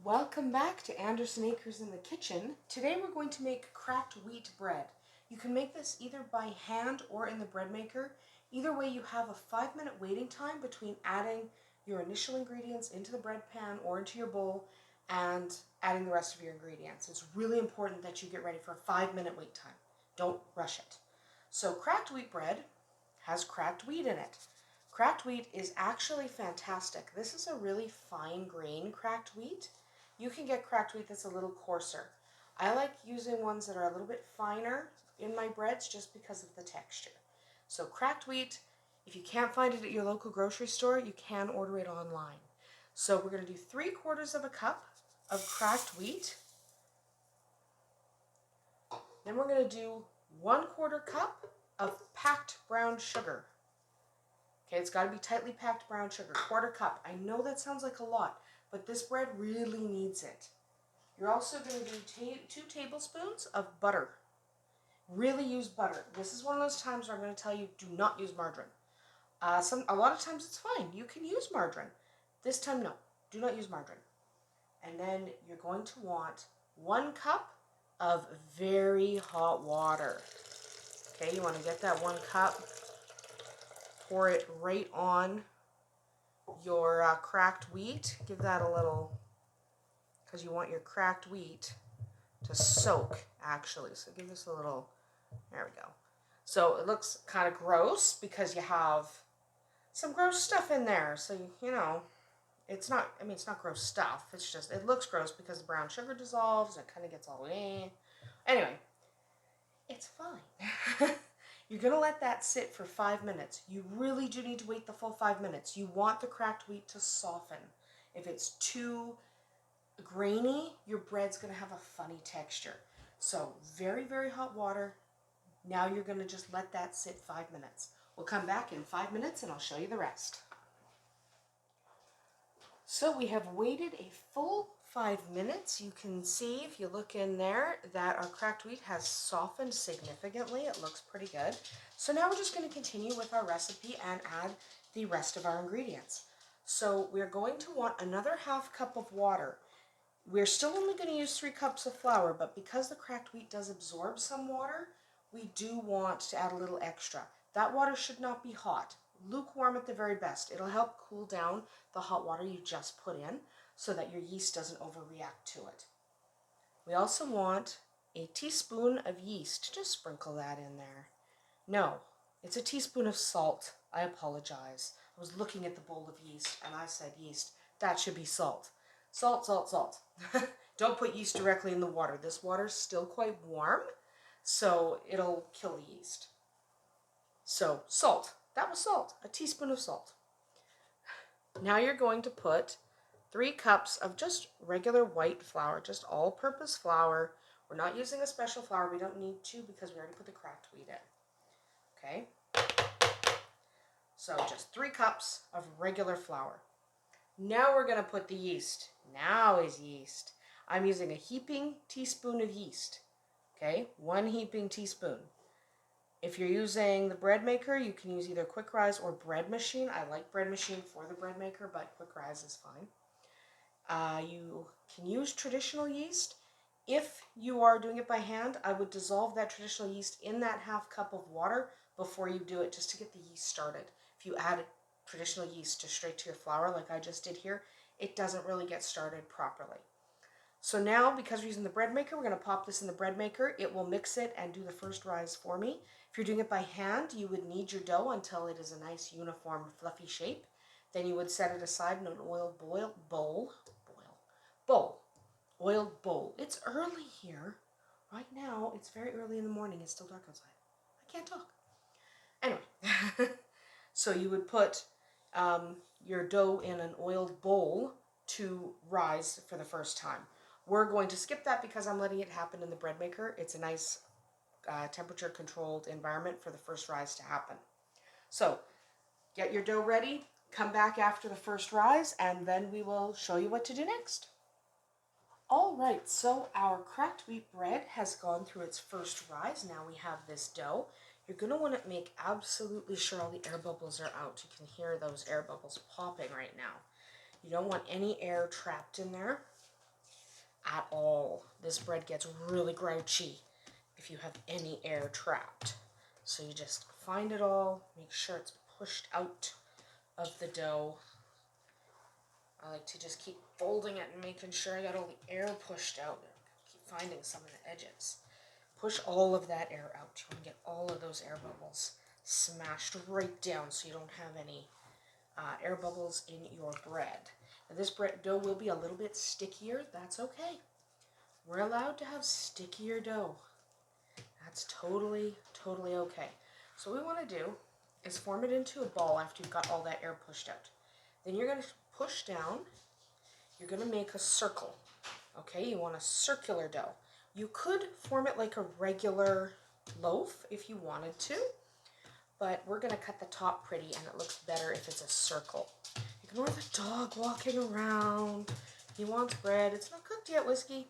Welcome back to Andersen Acres in the Kitchen. Today we're going to make cracked wheat bread. You can make this either by hand or in the bread maker. Either way, you have a 5-minute waiting time between adding your initial ingredients into the bread pan or into your bowl and adding the rest of your ingredients. It's really important that you get ready for a 5-minute wait time. Don't rush it. So cracked wheat bread has cracked wheat in it. Cracked wheat is actually fantastic. This is a really fine grain cracked wheat. You can get cracked wheat that's a little coarser. I like using ones that are a little bit finer in my breads just because of the texture. So cracked wheat, if you can't find it at your local grocery store, you can order it online. So we're going to do 3/4 of a cup of cracked wheat. Then we're going to do 1/4 cup of packed brown sugar. Okay, it's got to be tightly packed brown sugar, 1/4 cup. I know that sounds like a lot, but this bread really needs it. You're also going to do 2 tablespoons of butter. Really use butter. This is one of those times where I'm going to tell you, do not use margarine. A lot of times it's fine. You can use margarine. This time, no. Do not use margarine. And then you're going to want 1 cup of very hot water. Okay, you want to get that 1 cup. Pour it right on your cracked wheat. Give that a little, because you want your cracked wheat to soak, actually. So give this a little, there we go. So it looks kind of gross because you have some gross stuff in there. So, you know, it's not, I mean, it's not gross stuff. It's just, it looks gross because the brown sugar dissolves and it kind of gets all, anyway, it's fine. You're going to let that sit for 5 minutes. You really do need to wait the full 5 minutes. You want the cracked wheat to soften. If it's too grainy, your bread's going to have a funny texture. So very, very hot water. Now you're going to just let that sit 5 minutes. We'll come back in 5 minutes and I'll show you the rest. So we have waited a full 5 minutes. You can see, if you look in there, that our cracked wheat has softened significantly. It looks pretty good. So now we're just going to continue with our recipe and add the rest of our ingredients. So we're going to want another 1/2 cup of water. We're still only going to use 3 cups of flour, but because the cracked wheat does absorb some water, we do want to add a little extra. That water should not be hot. Lukewarm at the very best. It'll help cool down the hot water you just put in so that your yeast doesn't overreact to it. We also want a teaspoon of yeast. Just sprinkle that in there. No, it's a teaspoon of salt. I apologize. I was looking at the bowl of yeast and I said yeast. That should be salt. Salt, salt, salt. Don't put yeast directly in the water. This water's still quite warm, so it'll kill the yeast. So salt. That was salt. A teaspoon of salt. Now you're going to put 3 cups of just regular white flour, just all-purpose flour. We're not using a special flour. We don't need to because we already put the cracked wheat in. Okay? So just 3 cups of regular flour. Now we're going to put the yeast. Now is yeast. I'm using a heaping teaspoon of yeast. Okay? 1 heaping teaspoon. If you're using the bread maker, you can use either quick rise or bread machine. I like bread machine for the bread maker, but quick rise is fine. You can use traditional yeast. If you are doing it by hand, I would dissolve that traditional yeast in that 1/2 cup of water before you do it, just to get the yeast started. If you add traditional yeast straight to your flour like I just did here, it doesn't really get started properly. So now, because we're using the bread maker, we're going to pop this in the bread maker. It will mix it and do the first rise for me. If you're doing it by hand, you would knead your dough until it is a nice uniform fluffy shape. Then you would set it aside in an oiled bowl. Oiled bowl. It's early here. Right now, it's very early in the morning. It's still dark outside. I can't talk. Anyway, so you would put your dough in an oiled bowl to rise for the first time. We're going to skip that because I'm letting it happen in the bread maker. It's a nice temperature controlled environment for the first rise to happen. So get your dough ready, come back after the first rise, and then we will show you what to do next. All right, so our cracked wheat bread has gone through its first rise. Now we have this dough. You're going to want to make absolutely sure all the air bubbles are out. You can hear those air bubbles popping right now. You don't want any air trapped in there. at all. This bread gets really grouchy if you have any air trapped. So you just find it all, make sure it's pushed out of the dough. I like to just keep folding it and making sure I got all the air pushed out. Keep finding some of the edges. Push all of that air out. You want to get all of those air bubbles smashed right down so you don't have any air bubbles in your bread. Now this bread dough will be a little bit stickier. That's okay. We're allowed to have stickier dough. That's totally, totally okay. So what we want to do is form it into a ball after you've got all that air pushed out. Then you're going to push down. You're going to make a circle. Okay, you want a circular dough. You could form it like a regular loaf if you wanted to, but we're going to cut the top pretty and it looks better if it's a circle. Ignore the dog walking around. He wants bread. It's not cooked yet, Whiskey.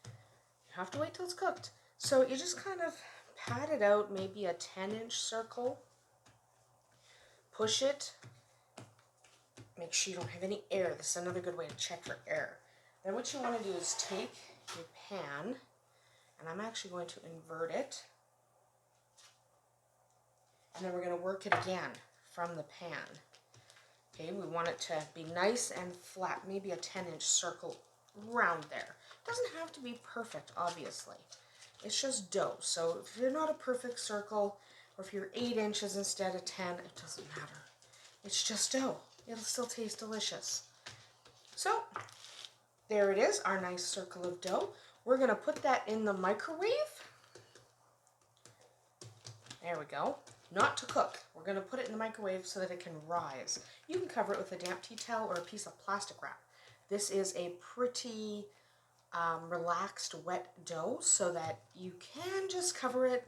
You have to wait till it's cooked. So you just kind of pat it out, maybe a 10-inch circle. Push it. Make sure you don't have any air. This is another good way to check for air. Then what you want to do is take your pan, and I'm actually going to invert it. And then we're going to work it again from the pan. Okay, we want it to be nice and flat, maybe a 10-inch circle around there. It doesn't have to be perfect, obviously. It's just dough. So if you're not a perfect circle, or if you're 8 inches instead of 10, it doesn't matter. It's just dough. It'll still taste delicious. So there it is, our nice circle of dough. We're going to put that in the microwave. There we go. Not to cook. We're going to put it in the microwave so that it can rise. You can cover it with a damp tea towel or a piece of plastic wrap. This is a pretty relaxed wet dough so that you can just cover it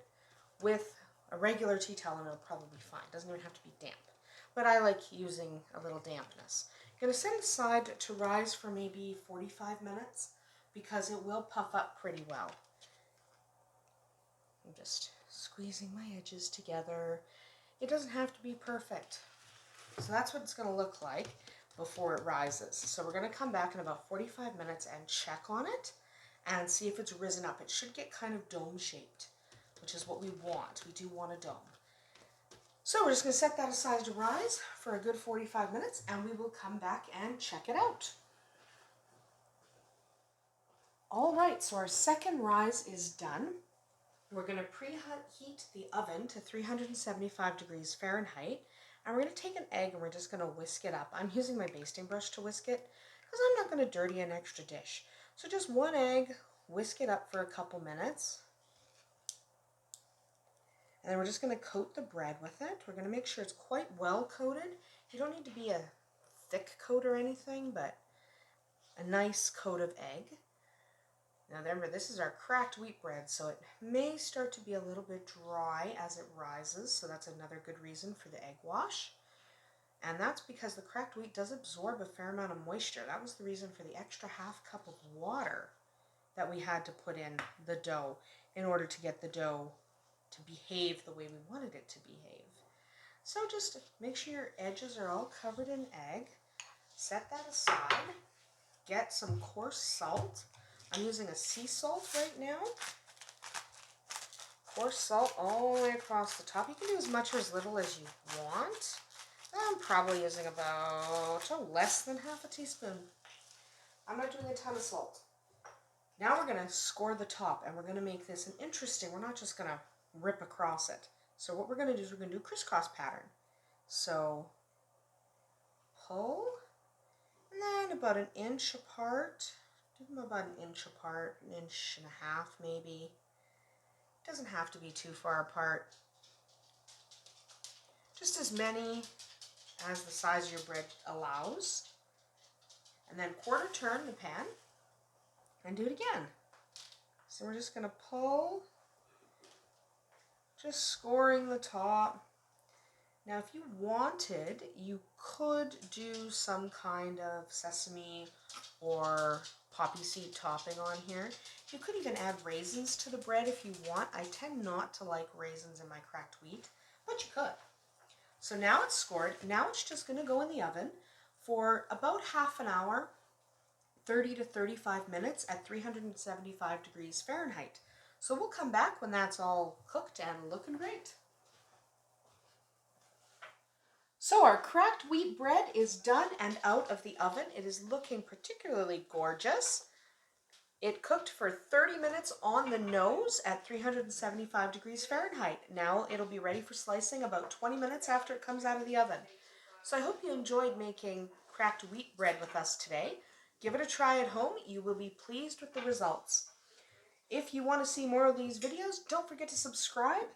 with a regular tea towel and it'll probably be fine. It doesn't even have to be damp. But I like using a little dampness. I'm going to set it aside to rise for maybe 45 minutes because it will puff up pretty well. I'm just squeezing my edges together. It doesn't have to be perfect. So that's what it's going to look like before it rises. So we're going to come back in about 45 minutes and check on it and see if it's risen up. It should get kind of dome shaped, which is what we want. We do want a dome. So we're just going to set that aside to rise for a good 45 minutes and we will come back and check it out. All right, so our second rise is done. We're going to preheat the oven to 375 degrees Fahrenheit. And we're going to take an egg and we're just going to whisk it up. I'm using my basting brush to whisk it because I'm not going to dirty an extra dish. So just one egg, whisk it up for a couple minutes. And then we're just going to coat the bread with it. We're going to make sure it's quite well coated. You don't need to be a thick coat or anything, but a nice coat of egg. Now remember, this is our cracked wheat bread, so it may start to be a little bit dry as it rises, so that's another good reason for the egg wash. And that's because the cracked wheat does absorb a fair amount of moisture. That was the reason for the extra half cup of water that we had to put in the dough in order to get the dough to behave the way we wanted it to behave. So just make sure your edges are all covered in egg. Set that aside. Get some coarse salt. I'm using a sea salt right now. Coarse salt all the way across the top. You can do as much or as little as you want. I'm probably using about less than half a teaspoon. I'm not doing a ton of salt. Now we're going to score the top and we're going to make this an interesting, we're not just going to rip across it. So what we're going to do is we're going to do a crisscross pattern. So pull and then about an inch apart. Do them about an inch apart, an inch and a half maybe. It doesn't have to be too far apart. Just as many as the size of your bread allows. And then quarter turn the pan and do it again. So we're just going to pull, just scoring the top. Now if you wanted, you could do some kind of sesame or poppy seed topping on here. You could even add raisins to the bread if you want. I tend not to like raisins in my cracked wheat, but you could. So now it's scored. Now it's just going to go in the oven for about half an hour. 30 to 35 minutes at 375 degrees Fahrenheit. So we'll come back when that's all cooked and looking great. So our cracked wheat bread is done and out of the oven. It is looking particularly gorgeous. It cooked for 30 minutes on the nose at 375 degrees Fahrenheit. Now it'll be ready for slicing about 20 minutes after it comes out of the oven. So I hope you enjoyed making cracked wheat bread with us today. Give it a try at home. You will be pleased with the results. If you want to see more of these videos, don't forget to subscribe,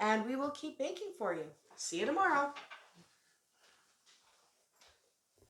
and we will keep baking for you. See you tomorrow.